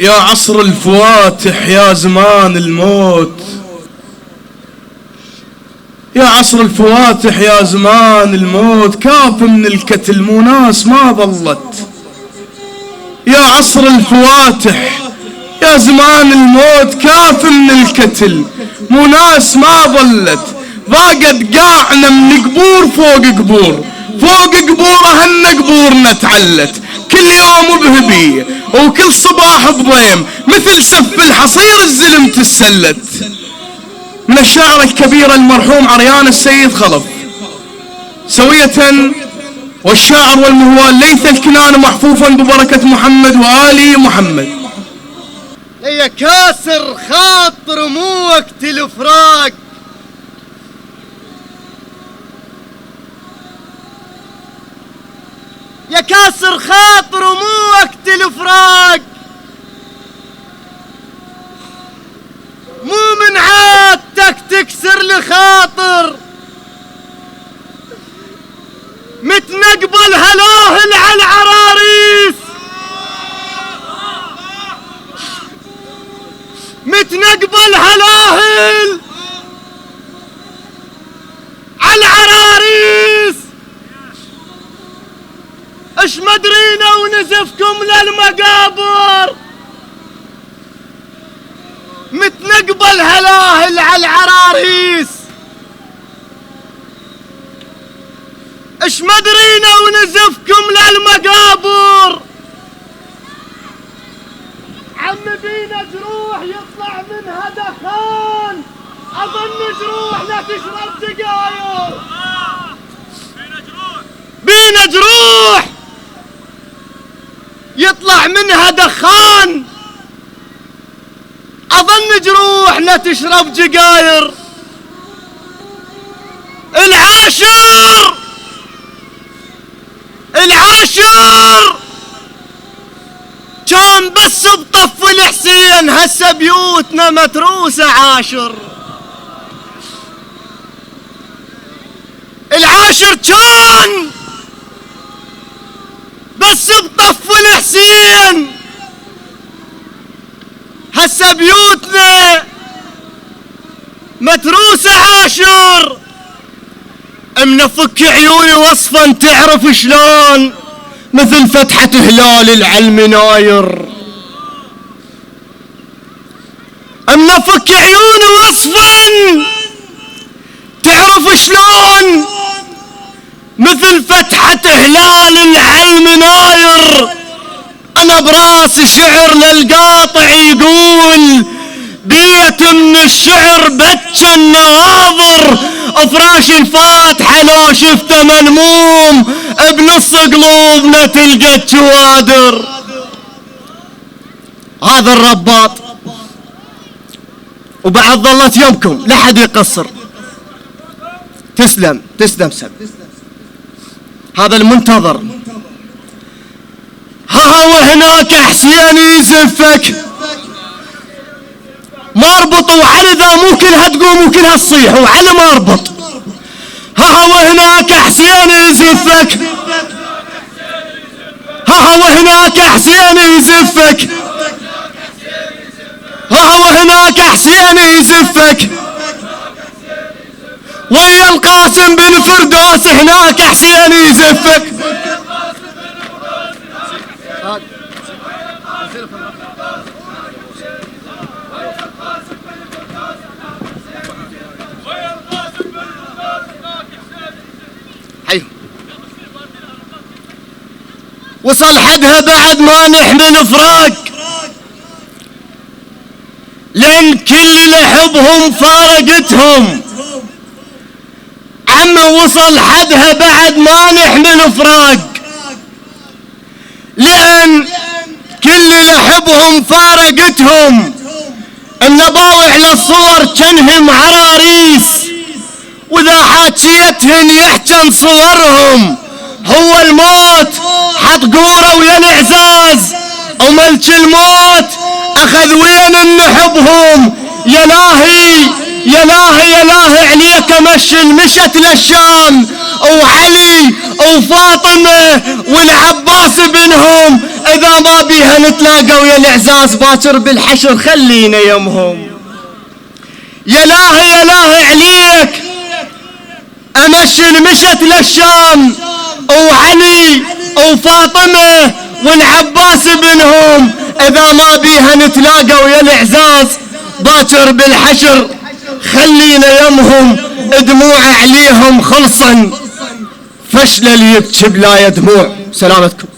يا عصر الفواتح يا زمان الموت، يا عصر الفواتح يا زمان الموت، كاف من الكتل مو ناس ما ظلت. يا عصر الفواتح يا زمان الموت، كاف من الكتل مو ناس ما ظلت. ضاقت قاعنا من قبور فوق قبور، فوق قبور اهلنا قبورنا تعلت. كل يوم بهبية وكل صباح بضيم، مثل سف الحصير الزلم تسلت. من الشاعر الكبير المرحوم عريان السيد خلف سوية، والشاعر والمهوال ليث الكنان، محفوفا ببركة محمد وآل محمد. يا كاسر خاطر مو وقت الفراق، يا كاسر خاطر مو وقت الفراق، مو من عادتك تكسر لخاطر، متنقبل هلاهل على العراريس، متنقبل هلاهل على العراريس. اش مدرينا ونزفكم للمقابر، متنقبل هلاهل على العراريس. اش مدرينا ونزفكم للمقابر، عم بينا جروح يطلع منها دخان، اظن جروح لا تشرب سجاير. بينا جروح يطلع منها دخان، اظن جروح لا تشرب سجاير. العاشر كان بس بطف الحسين، هسه بيوتنا متروسة عاشر. العاشر كان بس بطف الحسين، هسه بيوتنا متروسة عاشر. منفك عيوني وصفا تعرف شلون، مثل فتحة هلال العلم ناير. منفك عيوني وصفا تعرف شلون، مثل فتحة هلال العلم ناير. انا براس شعر للقاطع يقول، بيت من الشعر بكى النواظر، فراش الفاتحة لو شفته منموم، بنص قلوبنا تلقى الجوادر. هذا الرباط، وبعد ظلت يومكم لا حد يقصر. تسلم سب. هذا المنتظر. ها وهناك حسين يزفك، مربط وعلى ذا مو كلها تقوم وكلها تصيح، وعلى مربط. ها وهناك حسين يزفك، ها وهناك حسين يزفك، ها وهناك حسين يزفك، ويا القاسم بالفردوس هناك حسين يزفك. وصل حدها بعد ما نحمل فراق، لان كل اللي حبهم فارقتهم. عم وصل حدها بعد ما نحمل فراق، لان كل اللي حبهم فارقتهم. النباوع للصور كنهم عراريس، واذا حاكيتهن يحجن صورهم. هو الموت حط قوره ويا الإعزاز، وملك الموت أخذ وين نحبهم. يا لاهي يا لاهي يا لاهي عليك مشت للشام، وعلي وفاطمة والعباس بنهم إذا ما بيها نتلاقى ويا الإعزاز باكر بالحشر خلينا يمهم. يا لاهي يا لاهي عليك أمشي مشت للشام وعلي وفاطمة والعباس بنهم، إذا ما بيها نتلاقى ويا الإعزاز باكر بالحشر خلينا يمهم. دموع عليهم خلصا فشل اللي يبكي بلا دموع. سلامتكم.